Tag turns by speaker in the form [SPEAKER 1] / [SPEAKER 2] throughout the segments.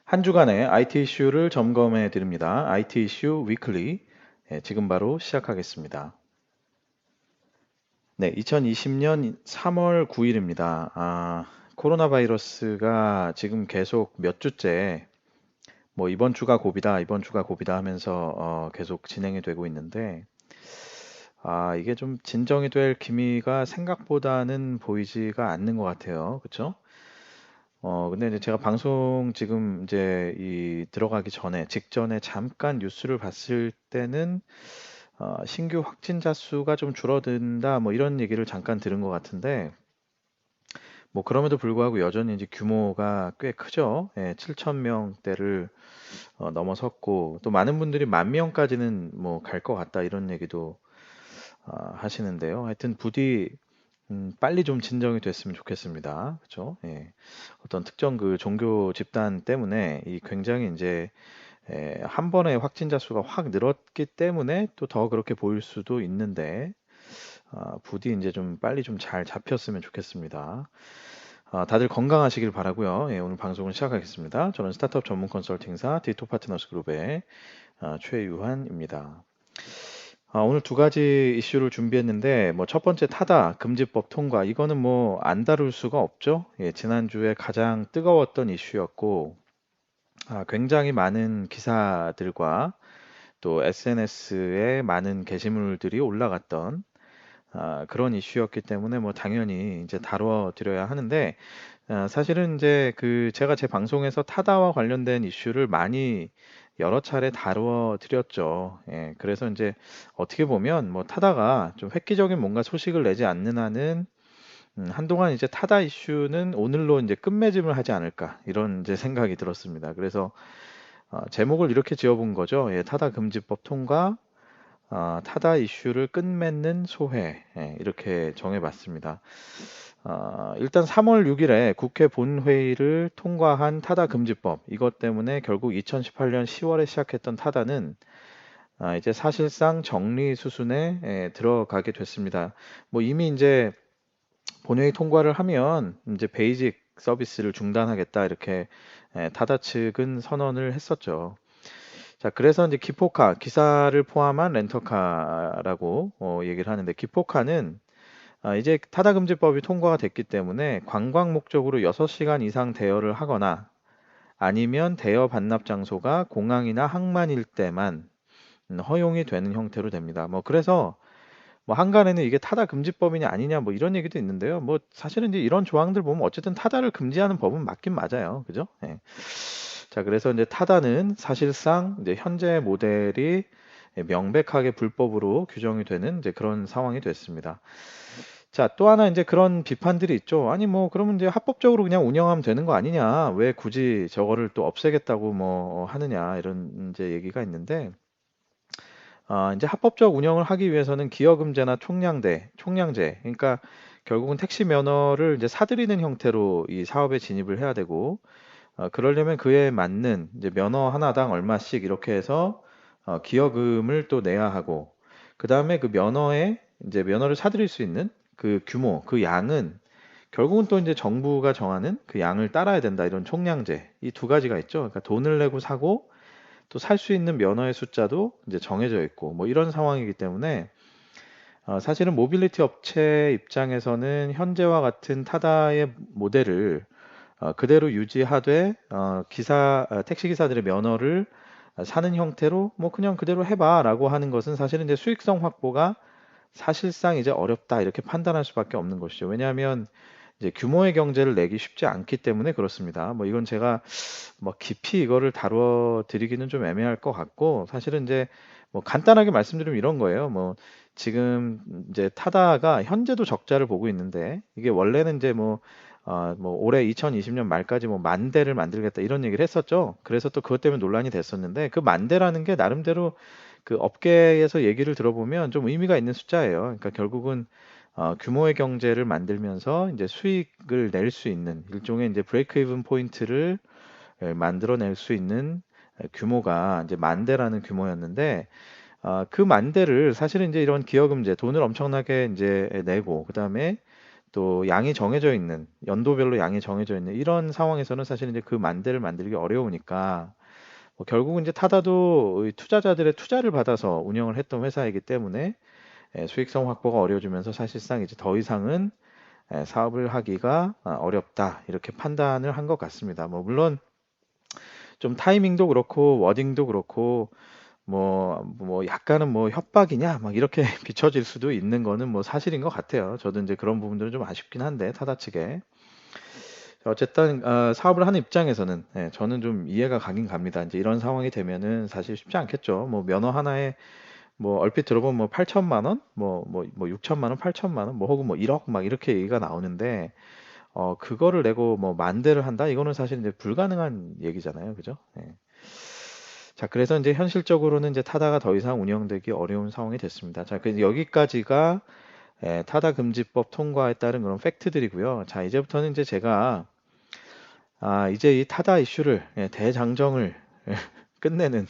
[SPEAKER 1] 한 주간의 IT 이슈를 점검해 드립니다. IT 이슈 위클리. 지금 바로 시작하겠습니다. 네, 2020년 3월 9일입니다. 코로나 바이러스가 지금 계속 몇 주째 뭐 이번 주가 고비다, 이번 주가 고비다 하면서 계속 진행이 되고 있는데 이게 좀 진정이 될 기미가 생각보다는 보이지가 않는 것 같아요. 그렇죠? 근데 이제 제가 방송 지금 이제 이 들어가기 전에 직전에 잠깐 뉴스를 봤을 때는 신규 확진자 수가 좀 줄어든다 뭐 이런 얘기를 잠깐 들은 것 같은데 뭐 그럼에도 불구하고 여전히 이제 규모가 꽤 크죠. 예, 7천 명대를 넘어섰고 또 많은 분들이 만 명까지는 뭐 갈 것 같다 이런 얘기도 하시는데요. 하여튼 부디 빨리 좀 진정이 됐으면 좋겠습니다. 그렇죠? 예. 어떤 특정 그 종교 집단 때문에 이 굉장히 이제 한 번에 확진자 수가 확 늘었기 때문에 또 더 그렇게 보일 수도 있는데 부디 이제 좀 빨리 좀 잘 잡혔으면 좋겠습니다. 다들 건강하시길 바라고요. 예, 오늘 방송을 시작하겠습니다. 저는 스타트업 전문 컨설팅사 디토 파트너스 그룹의 최유한입니다. 오늘 두 가지 이슈를 준비했는데 뭐 첫 번째 타다 금지법 통과 이거는 뭐 안 다룰 수가 없죠. 예, 지난주에 가장 뜨거웠던 이슈였고 굉장히 많은 기사들과 또 SNS에 많은 게시물들이 올라갔던 그런 이슈였기 때문에 뭐 당연히 이제 다뤄드려야 하는데 사실은 이제 그 제가 제 방송에서 타다와 관련된 이슈를 많이 여러 차례 다루어 드렸죠. 예, 그래서 이제 어떻게 보면 뭐 타다가 좀 획기적인 뭔가 소식을 내지 않는 한은 한동안 이제 타다 이슈는 오늘로 이제 끝맺음을 하지 않을까 이런 이제 생각이 들었습니다. 그래서 제목을 이렇게 지어본 거죠. 예, 타다 금지법 통과, 타다 이슈를 끝맺는 소회. 예, 이렇게 정해봤습니다. 일단 3월 6일에 국회 본회의를 통과한 타다 금지법. 이것 때문에 결국 2018년 10월에 시작했던 타다는 이제 사실상 정리 수순에 들어가게 됐습니다. 뭐 이미 이제 본회의 통과를 하면 이제 베이직 서비스를 중단하겠다 이렇게 타다 측은 선언을 했었죠. 자, 그래서 이제 기포카, 기사를 포함한 렌터카라고 얘기를 하는데 기포카는 이제 타다금지법이 통과가 됐기 때문에 관광 목적으로 6시간 이상 대여를 하거나 아니면 대여 반납 장소가 공항이나 항만일 때만 허용이 되는 형태로 됩니다. 뭐 그래서 뭐 한간에는 이게 타다 금지법이냐 아니냐 뭐 이런 얘기도 있는데요. 뭐 사실은 이제 이런 조항들 보면 어쨌든 타다를 금지하는 법은 맞긴 맞아요. 그죠? 예. 자, 그래서 이제 타다는 사실상 이제 현재 모델이 명백하게 불법으로 규정이 되는 이제 그런 상황이 됐습니다. 자, 또 하나 이제 그런 비판들이 있죠. 아니 뭐 그러면 이제 합법적으로 그냥 운영하면 되는 거 아니냐? 왜 굳이 저거를 또 없애겠다고 뭐 하느냐? 이런 이제 얘기가 있는데 이제 합법적 운영을 하기 위해서는 기여금제나 총량제, 그러니까 결국은 택시 면허를 이제 사들이는 형태로 이 사업에 진입을 해야 되고, 그러려면 그에 맞는 이제 면허 하나당 얼마씩 이렇게 해서 기여금을 또 내야 하고, 그 다음에 그 면허에 이제 면허를 사들일 수 있는 그 규모, 그 양은 결국은 또 이제 정부가 정하는 그 양을 따라야 된다. 이런 총량제. 이 두 가지가 있죠. 그러니까 돈을 내고 사고 또 살 수 있는 면허의 숫자도 이제 정해져 있고 뭐 이런 상황이기 때문에 사실은 모빌리티 업체 입장에서는 현재와 같은 타다의 모델을 그대로 유지하되 택시 기사들의 면허를 사는 형태로 뭐 그냥 그대로 해봐라고 하는 것은 사실은 이제 수익성 확보가 사실상 이제 어렵다 이렇게 판단할 수밖에 없는 것이죠. 왜냐하면 이제 규모의 경제를 내기 쉽지 않기 때문에 그렇습니다. 뭐 이건 제가 뭐 깊이 이거를 다루어 드리기는 좀 애매할 것 같고 사실은 이제 뭐 간단하게 말씀드리면 이런 거예요. 뭐 지금 이제 타다가 현재도 적자를 보고 있는데 이게 원래는 이제 뭐 올해 2020년 말까지 뭐 만 대를 만들겠다 이런 얘기를 했었죠. 그래서 또 그것 때문에 논란이 됐었는데 그 만 대라는 게 나름대로 그 업계에서 얘기를 들어보면 좀 의미가 있는 숫자예요. 그러니까 결국은 규모의 경제를 만들면서 이제 수익을 낼 수 있는 일종의 이제 브레이크 이븐 포인트를 만들어낼 수 있는 규모가 이제 만 대라는 규모였는데 그 만 대를 사실은 이제 이런 기여금제 돈을 엄청나게 이제 내고 그다음에 또 양이 정해져 있는 연도별로 양이 정해져 있는 이런 상황에서는 사실 이제 그 만대를 만들기 어려우니까 뭐 결국은 이제 타다도 이 투자자들의 투자를 받아서 운영을 했던 회사이기 때문에 수익성 확보가 어려워지면서 사실상 이제 더 이상은 사업을 하기가 어렵다 이렇게 판단을 한 것 같습니다. 뭐 물론 좀 타이밍도 그렇고 워딩도 그렇고 뭐 약간은 뭐 협박이냐 막 이렇게 비춰질 수도 있는 거는 뭐 사실인 것 같아요. 저도 이제 그런 부분들은 좀 아쉽긴 한데 타다 측에 어쨌든 사업을 하는 입장에서는 저는 좀 이해가 가긴 갑니다. 이제 이런 상황이 되면은 사실 쉽지 않겠죠. 뭐 면허 하나에 뭐 얼핏 들어보면 뭐 8천만 원, 뭐 6천만 원, 8천만 원, 뭐 혹은 뭐 1억 막 이렇게 얘기가 나오는데 그거를 내고 뭐 만 대를 한다? 이거는 사실 이제 불가능한 얘기잖아요. 그죠? 예. 자, 그래서 이제 현실적으로는 이제 타다가 더 이상 운영되기 어려운 상황이 됐습니다. 자, 그래서 여기까지가 타다 금지법 통과에 따른 그런 팩트들이고요. 자, 이제부터는 이제 제가 이제 이 타다 이슈를 대장정을 끝내는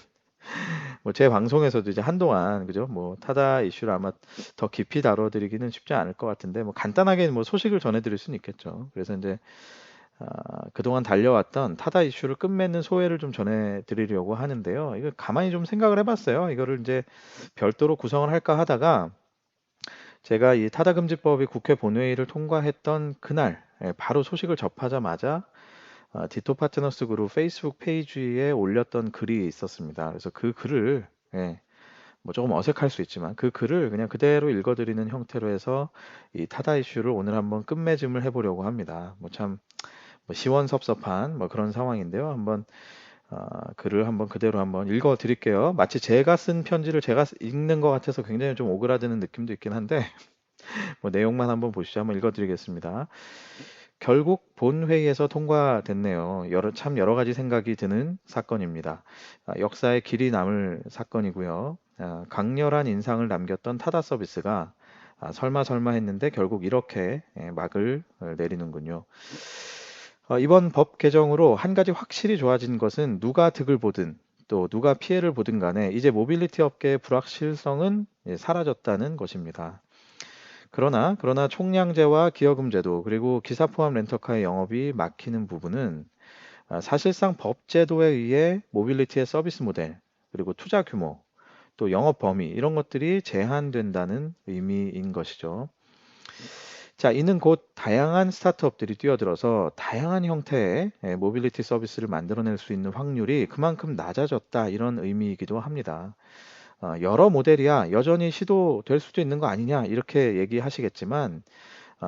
[SPEAKER 1] 뭐 제 방송에서도 이제 한동안 그죠? 뭐 타다 이슈를 아마 더 깊이 다뤄드리기는 쉽지 않을 것 같은데 뭐 간단하게 뭐 소식을 전해드릴 수는 있겠죠. 그래서 이제 그동안 달려왔던 타다 이슈를 끝맺는 소회를 좀 전해드리려고 하는데요. 이거 가만히 좀 생각을 해봤어요. 이거를 이제 별도로 구성을 할까 하다가 제가 이 타다 금지법이 국회 본회의를 통과했던 그날 바로 소식을 접하자마자 디토 파트너스 그룹 페이스북 페이지에 올렸던 글이 있었습니다. 그래서 그 글을 뭐 조금 어색할 수 있지만 그 글을 그냥 그대로 읽어드리는 형태로 해서 이 타다 이슈를 오늘 한번 끝맺음을 해보려고 합니다. 뭐참 뭐 시원섭섭한 뭐 그런 상황인데요. 한번 글을 한번 그대로 한번 읽어드릴게요. 마치 제가 쓴 편지를 제가 읽는 것 같아서 굉장히 좀 오그라드는 느낌도 있긴 한데 뭐 내용만 한번 보시죠. 한번 읽어드리겠습니다. 결국 본회의에서 통과됐네요. 참 여러 가지 생각이 드는 사건입니다. 역사에 길이 남을 사건이고요. 강렬한 인상을 남겼던 타다 서비스가 설마 설마 했는데 결국 이렇게 막을 내리는군요. 이번 법 개정으로 한 가지 확실히 좋아진 것은 누가 득을 보든 또 누가 피해를 보든 간에 이제 모빌리티 업계의 불확실성은 사라졌다는 것입니다. 그러나 총량제와 기여금제도 그리고 기사 포함 렌터카의 영업이 막히는 부분은 사실상 법 제도에 의해 모빌리티의 서비스 모델 그리고 투자 규모 또 영업 범위 이런 것들이 제한된다는 의미인 것이죠. 자, 이는 곧 다양한 스타트업들이 뛰어들어서 다양한 형태의 모빌리티 서비스를 만들어낼 수 있는 확률이 그만큼 낮아졌다 이런 의미이기도 합니다. 여러 모델이야 여전히 시도될 수도 있는 거 아니냐 이렇게 얘기하시겠지만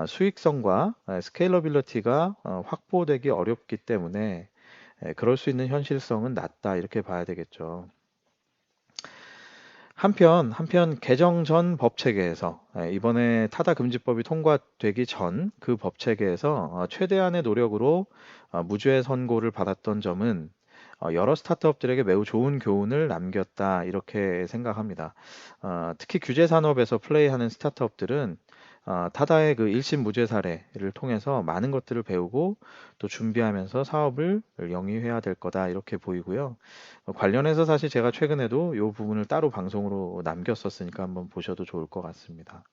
[SPEAKER 1] 수익성과 스케일러빌리티가 확보되기 어렵기 때문에 그럴 수 있는 현실성은 낮다 이렇게 봐야 되겠죠. 한편 개정 전 법 체계에서 이번에 타다 금지법이 통과되기 전 그 법 체계에서 최대한의 노력으로 무죄 선고를 받았던 점은 여러 스타트업들에게 매우 좋은 교훈을 남겼다 이렇게 생각합니다. 특히 규제 산업에서 플레이하는 스타트업들은 타다의 그 1심 무죄 사례를 통해서 많은 것들을 배우고 또 준비하면서 사업을 영위해야 될 거다 이렇게 보이고요. 관련해서 사실 제가 최근에도 이 부분을 따로 방송으로 남겼었으니까 한번 보셔도 좋을 것 같습니다.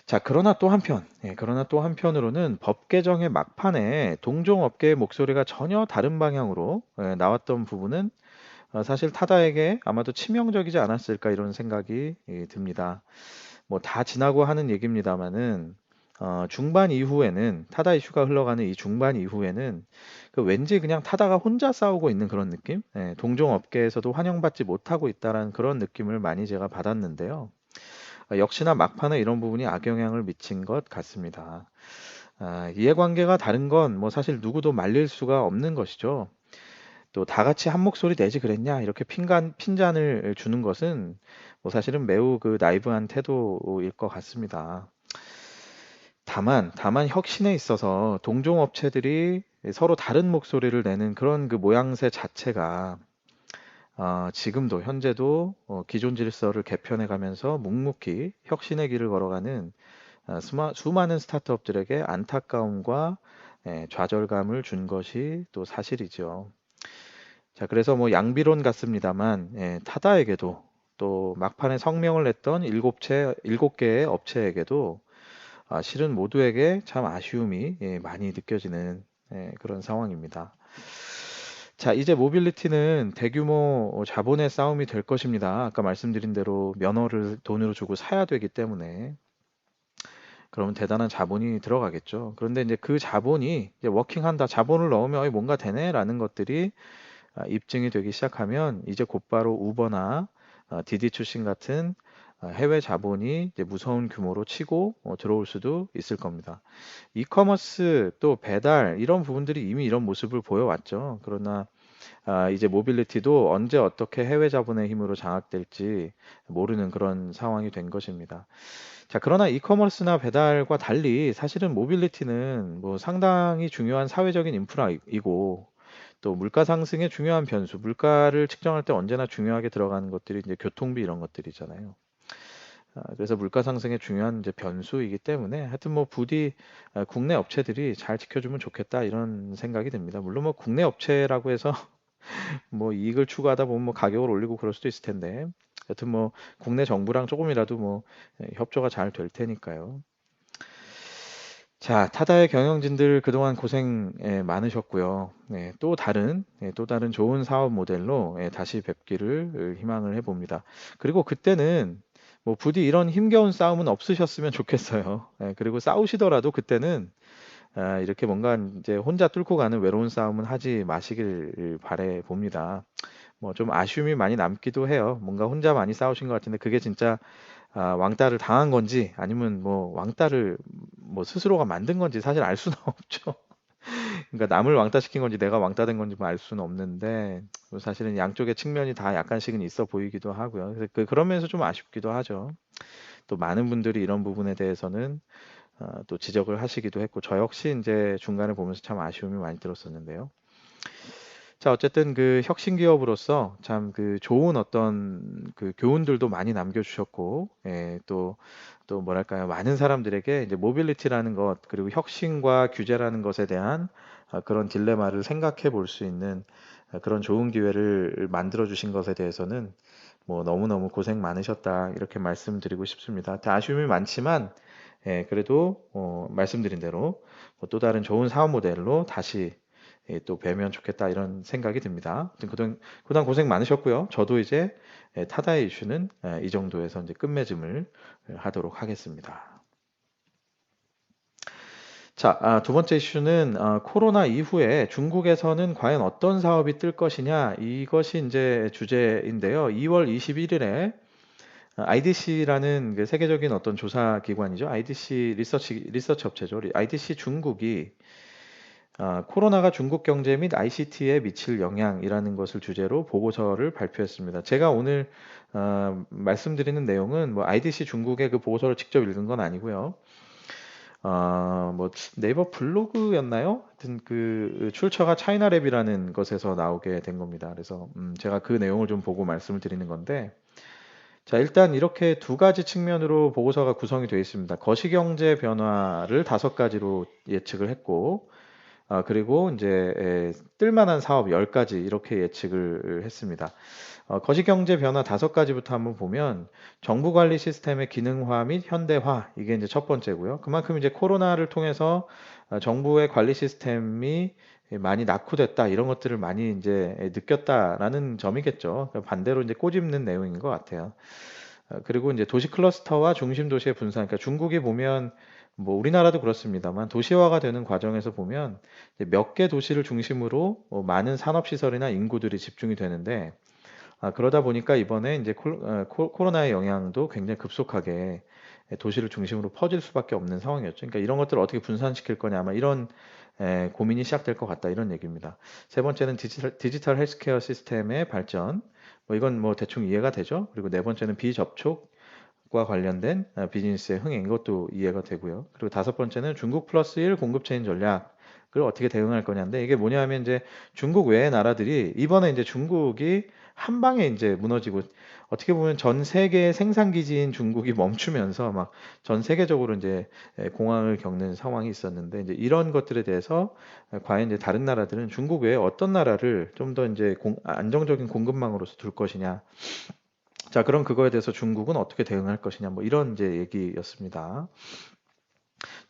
[SPEAKER 1] 자, 그러나 또 한편으로는 법 개정의 막판에 동종업계의 목소리가 전혀 다른 방향으로 나왔던 부분은 사실 타다에게 아마도 치명적이지 않았을까 이런 생각이 듭니다. 뭐 다 지나고 하는 얘기입니다만은 중반 이후에는 타다 이슈가 흘러가는 이 중반 이후에는 그 왠지 그냥 타다가 혼자 싸우고 있는 그런 느낌? 동종 업계에서도 환영받지 못하고 있다라는 그런 느낌을 많이 제가 받았는데요. 역시나 막판에 이런 부분이 악영향을 미친 것 같습니다. 이해관계가 다른 건 뭐 사실 누구도 말릴 수가 없는 것이죠. 또 다 같이 한 목소리 내지 그랬냐 이렇게 핀잔을 주는 것은 뭐 사실은 매우 그 나이브한 태도일 것 같습니다. 다만 혁신에 있어서 동종 업체들이 서로 다른 목소리를 내는 그런 그 모양새 자체가 지금도 현재도 기존 질서를 개편해 가면서 묵묵히 혁신의 길을 걸어가는 수많은 스타트업들에게 안타까움과 좌절감을 준 것이 또 사실이죠. 자, 그래서 뭐 양비론 같습니다만 타다에게도 또 막판에 성명을 냈던 일곱 개의 업체에게도 실은 모두에게 참 아쉬움이 많이 느껴지는 그런 상황입니다. 자, 이제 모빌리티는 대규모 자본의 싸움이 될 것입니다. 아까 말씀드린 대로 면허를 돈으로 주고 사야 되기 때문에 그러면 대단한 자본이 들어가겠죠. 그런데 이제 그 자본이 이제 워킹한다, 자본을 넣으면 뭔가 되네라는 것들이 입증이 되기 시작하면 이제 곧바로 우버나 디디 출신 같은 해외 자본이 이제 무서운 규모로 치고 들어올 수도 있을 겁니다. 이커머스 또 배달 이런 부분들이 이미 이런 모습을 보여왔죠. 그러나 이제 모빌리티도 언제 어떻게 해외 자본의 힘으로 장악될지 모르는 그런 상황이 된 것입니다. 자, 그러나 이커머스나 배달과 달리 사실은 모빌리티는 뭐 상당히 중요한 사회적인 인프라이고 또 물가 상승의 중요한 변수, 물가를 측정할 때 언제나 중요하게 들어가는 것들이 이제 교통비 이런 것들이잖아요. 그래서 물가 상승의 중요한 이제 변수이기 때문에 하여튼 뭐 부디 국내 업체들이 잘 지켜주면 좋겠다 이런 생각이 듭니다. 물론 뭐 국내 업체라고 해서 뭐 이익을 추구하다 보면 뭐 가격을 올리고 그럴 수도 있을 텐데 여튼 뭐 국내 정부랑 조금이라도 뭐 협조가 잘 될 테니까요. 자, 타다의 경영진들 그동안 고생 많으셨고요. 네, 또 다른 좋은 사업 모델로 다시 뵙기를 희망을 해봅니다. 그리고 그때는 뭐 부디 이런 힘겨운 싸움은 없으셨으면 좋겠어요. 그리고 싸우시더라도 그때는 이렇게 뭔가 이제 혼자 뚫고 가는 외로운 싸움은 하지 마시길 바래 봅니다. 뭐 좀 아쉬움이 많이 남기도 해요. 뭔가 혼자 많이 싸우신 것 같은데 그게 진짜 왕따를 당한 건지 아니면 뭐 왕따를 뭐 스스로가 만든 건지 사실 알 수는 없죠. 그러니까 남을 왕따시킨 건지 내가 왕따된 건지 뭐 알 수는 없는데 뭐 사실은 양쪽의 측면이 다 약간씩은 있어 보이기도 하고요. 그래서 그런 면에서 좀 아쉽기도 하죠. 또 많은 분들이 이런 부분에 대해서는 또 지적을 하시기도 했고 저 역시 이제 중간에 보면서 참 아쉬움이 많이 들었었는데요. 자, 어쨌든 그 혁신 기업으로서 참 그 좋은 어떤 그 교훈들도 많이 남겨주셨고, 또 뭐랄까요, 많은 사람들에게 이제 모빌리티라는 것, 그리고 혁신과 규제라는 것에 대한 그런 딜레마를 생각해 볼 수 있는 그런 좋은 기회를 만들어 주신 것에 대해서는 뭐 너무너무 고생 많으셨다, 이렇게 말씀드리고 싶습니다. 아쉬움이 많지만, 그래도 말씀드린 대로 뭐또 다른 좋은 사업 모델로 다시 또 뵈면 좋겠다 이런 생각이 듭니다. 아무튼 그동안 고생 많으셨고요. 저도 이제 타다의 이슈는 이 정도에서 이제 끝맺음을 하도록 하겠습니다. 자, 두 번째 이슈는 코로나 이후에 중국에서는 과연 어떤 사업이 뜰 것이냐 이것이 이제 주제인데요. 2월 21일에 IDC라는 그 세계적인 어떤 조사 기관이죠. IDC 리서치 업체죠. IDC 중국이 코로나가 중국 경제 및 ICT에 미칠 영향이라는 것을 주제로 보고서를 발표했습니다. 제가 오늘 말씀드리는 내용은 뭐 IDC 중국의 그 보고서를 직접 읽은 건 아니고요. 뭐 네이버 블로그였나요? 하여튼 그 출처가 차이나랩이라는 것에서 나오게 된 겁니다. 그래서 제가 그 내용을 좀 보고 말씀을 드리는 건데, 자, 일단 이렇게 두 가지 측면으로 보고서가 구성이 되어 있습니다. 거시경제 변화를 다섯 가지로 예측을 했고, 그리고 이제 뜰만한 사업 10가지 이렇게 예측을 했습니다. 거시경제 변화 다섯 가지부터 한번 보면 정부 관리 시스템의 기능화 및 현대화 이게 이제 첫 번째고요. 그만큼 이제 코로나를 통해서 정부의 관리 시스템이 많이 낙후됐다 이런 것들을 많이 이제 느꼈다라는 점이겠죠. 반대로 이제 꼬집는 내용인 것 같아요. 그리고 이제 도시 클러스터와 중심 도시의 분산. 그러니까 중국이 보면 뭐 우리나라도 그렇습니다만 도시화가 되는 과정에서 보면 몇 개 도시를 중심으로 많은 산업 시설이나 인구들이 집중이 되는데 그러다 보니까 이번에 이제 코로나의 영향도 굉장히 급속하게 도시를 중심으로 퍼질 수밖에 없는 상황이었죠. 그러니까 이런 것들을 어떻게 분산시킬 거냐 아마 이런 고민이 시작될 것 같다 이런 얘기입니다. 세 번째는 디지털 헬스케어 시스템의 발전. 뭐 이건 뭐 대충 이해가 되죠. 그리고 네 번째는 비접촉과 관련된 비즈니스의 흥행 이것도 이해가 되고요. 그리고 다섯 번째는 중국 플러스 1 공급 체인 전략을 어떻게 대응할 거냐인데 이게 뭐냐면 이제 중국 외의 나라들이 이번에 이제 중국이 한 방에 이제 무너지고 어떻게 보면 전 세계 생산 기지인 중국이 멈추면서 막 전 세계적으로 이제 공황을 겪는 상황이 있었는데 이제 이런 것들에 대해서 과연 이제 다른 나라들은 중국 외에 어떤 나라를 좀 더 이제 안정적인 공급망으로서 둘 것이냐. 자, 그럼 그거에 대해서 중국은 어떻게 대응할 것이냐. 뭐 이런 이제 얘기였습니다.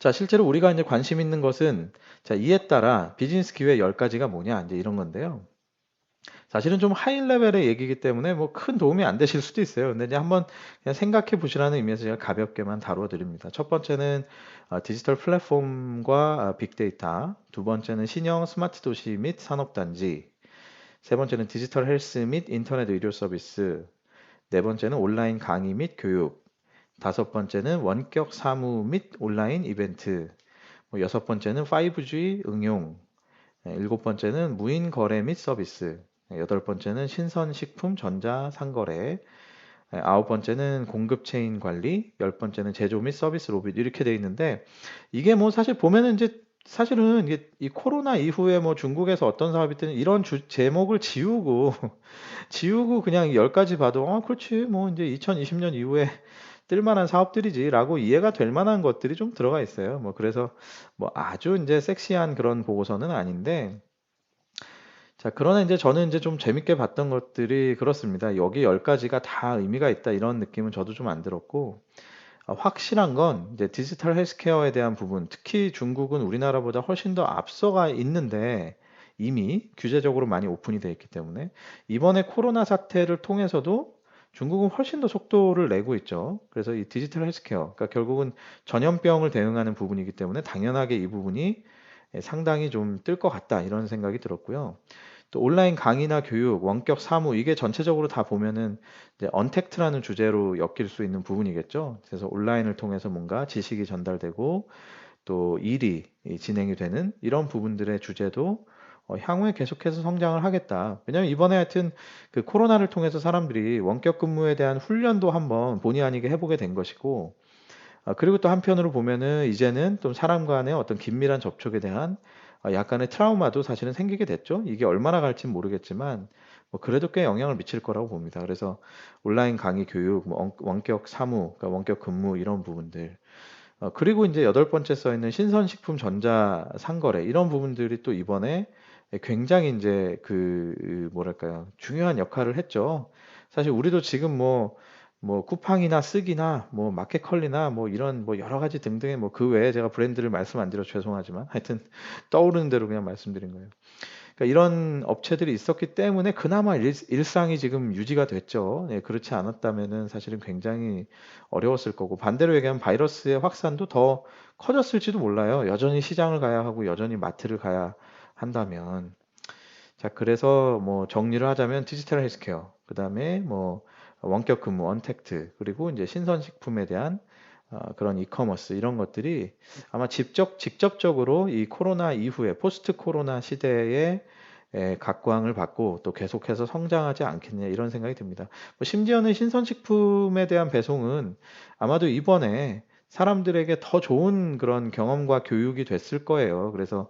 [SPEAKER 1] 자, 실제로 우리가 이제 관심 있는 것은 자, 이에 따라 비즈니스 기회 10가지가 뭐냐 이제 이런 건데요. 사실은 좀 하이 레벨의 얘기이기 때문에 뭐 큰 도움이 안 되실 수도 있어요. 근데 이제 한번 그냥 생각해 보시라는 의미에서 제가 가볍게만 다루어 드립니다. 첫 번째는 디지털 플랫폼과 빅데이터, 두 번째는 신형 스마트 도시 및 산업단지, 세 번째는 디지털 헬스 및 인터넷 의료 서비스, 네 번째는 온라인 강의 및 교육, 다섯 번째는 원격 사무 및 온라인 이벤트, 뭐 여섯 번째는 5G 응용, 일곱 번째는 무인 거래 및 서비스, 여덟 번째는 신선식품 전자 상거래, 아홉 번째는 공급 체인 관리, 열 번째는 제조 및 서비스 로봇 이렇게 돼 있는데 이게 뭐 사실 보면은 이제 사실은 이게 이 코로나 이후에 뭐 중국에서 어떤 사업이 뜨는 이런 제목을 지우고 지우고 그냥 10가지 봐도 그렇지 뭐 이제 2020년 이후에 뜰 만한 사업들이지라고 이해가 될 만한 것들이 좀 들어가 있어요. 뭐 그래서 뭐 아주 이제 섹시한 그런 보고서는 아닌데 자, 그러나 이제 저는 이제 좀 재밌게 봤던 것들이 그렇습니다. 여기 10가지가 다 의미가 있다 이런 느낌은 저도 좀 안 들었고 확실한 건 이제 디지털 헬스케어에 대한 부분, 특히 중국은 우리나라보다 훨씬 더 앞서가 있는데 이미 규제적으로 많이 오픈이 되어 있기 때문에 이번에 코로나 사태를 통해서도 중국은 훨씬 더 속도를 내고 있죠. 그래서 이 디지털 헬스케어, 그러니까 결국은 전염병을 대응하는 부분이기 때문에 당연하게 이 부분이 상당히 좀 뜰 것 같다 이런 생각이 들었고요. 또 온라인 강의나 교육, 원격 사무 이게 전체적으로 다 보면은 이제 언택트라는 주제로 엮일 수 있는 부분이겠죠. 그래서 온라인을 통해서 뭔가 지식이 전달되고 또 일이 진행이 되는 이런 부분들의 주제도 향후에 계속해서 성장을 하겠다. 왜냐하면 이번에 하여튼 그 코로나를 통해서 사람들이 원격 근무에 대한 훈련도 한번 본의 아니게 해보게 된 것이고 그리고 또 한편으로 보면은 이제는 또 사람 간의 어떤 긴밀한 접촉에 대한 약간의 트라우마도 사실은 생기게 됐죠. 이게 얼마나 갈지는 모르겠지만 뭐 그래도 꽤 영향을 미칠 거라고 봅니다. 그래서 온라인 강의 교육, 뭐 원격 사무, 그러니까 원격 근무 이런 부분들. 그리고 이제 여덟 번째 써 있는 신선식품 전자 상거래 이런 부분들이 또 이번에 굉장히 이제 그 뭐랄까요 중요한 역할을 했죠. 사실 우리도 지금 뭐 쿠팡이나 쓰기나 뭐 마켓컬리나 뭐 이런 뭐 여러 가지 등등의 뭐 그 외에 제가 브랜드를 말씀 안 드려 죄송하지만 하여튼 떠오르는 대로 그냥 말씀드린 거예요. 그러니까 이런 업체들이 있었기 때문에 그나마 일상이 지금 유지가 됐죠. 예, 그렇지 않았다면은 사실은 굉장히 어려웠을 거고 반대로 얘기하면 바이러스의 확산도 더 커졌을지도 몰라요. 여전히 시장을 가야 하고 여전히 마트를 가야 한다면. 자, 그래서 뭐 정리를 하자면 디지털 헬스케어, 그다음에 뭐 원격 근무, 언택트, 그리고 이제 신선식품에 대한 그런 이커머스 이런 것들이 아마 직접적으로 이 코로나 이후에 포스트 코로나 시대에 각광을 받고 또 계속해서 성장하지 않겠냐 이런 생각이 듭니다. 뭐 심지어는 신선식품에 대한 배송은 아마도 이번에 사람들에게 더 좋은 그런 경험과 교육이 됐을 거예요. 그래서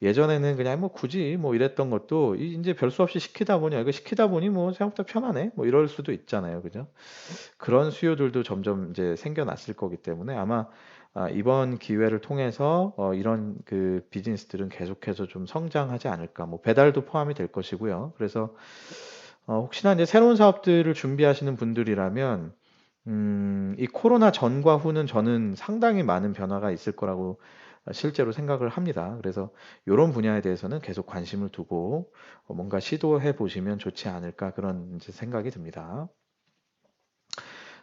[SPEAKER 1] 예전에는 그냥 뭐 굳이 뭐 이랬던 것도 이제 별 수 없이 시키다 보니 이거 시키다 보니 뭐 생각보다 편하네 뭐 이럴 수도 있잖아요. 그죠? 그런 수요들도 점점 이제 생겨났을 거기 때문에 아마 이번 기회를 통해서 이런 그 비즈니스들은 계속해서 좀 성장하지 않을까. 뭐 배달도 포함이 될 것이고요. 그래서 혹시나 이제 새로운 사업들을 준비하시는 분들이라면 이 코로나 전과 후는 저는 상당히 많은 변화가 있을 거라고 실제로 생각을 합니다. 그래서 이런 분야에 대해서는 계속 관심을 두고 뭔가 시도해 보시면 좋지 않을까 그런 이제 생각이 듭니다.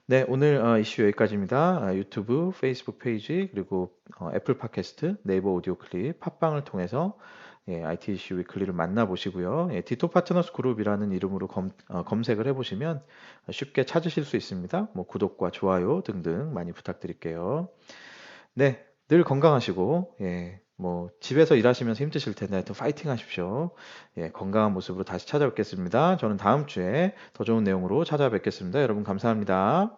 [SPEAKER 1] 네, 오늘 이슈 여기까지입니다. 유튜브, 페이스북 페이지, 그리고 애플 팟캐스트, 네이버 오디오 클립, 팟빵을 통해서 IT 이슈 위클리를 만나보시고요. 디토 파트너스 그룹이라는 이름으로 검색을 해보시면 쉽게 찾으실 수 있습니다. 뭐 구독과 좋아요 등등 많이 부탁드릴게요. 네, 늘 건강하시고, 뭐 집에서 일하시면서 힘드실 텐데 하여튼 파이팅 하십시오. 건강한 모습으로 다시 찾아뵙겠습니다. 저는 다음 주에 더 좋은 내용으로 찾아뵙겠습니다. 여러분 감사합니다.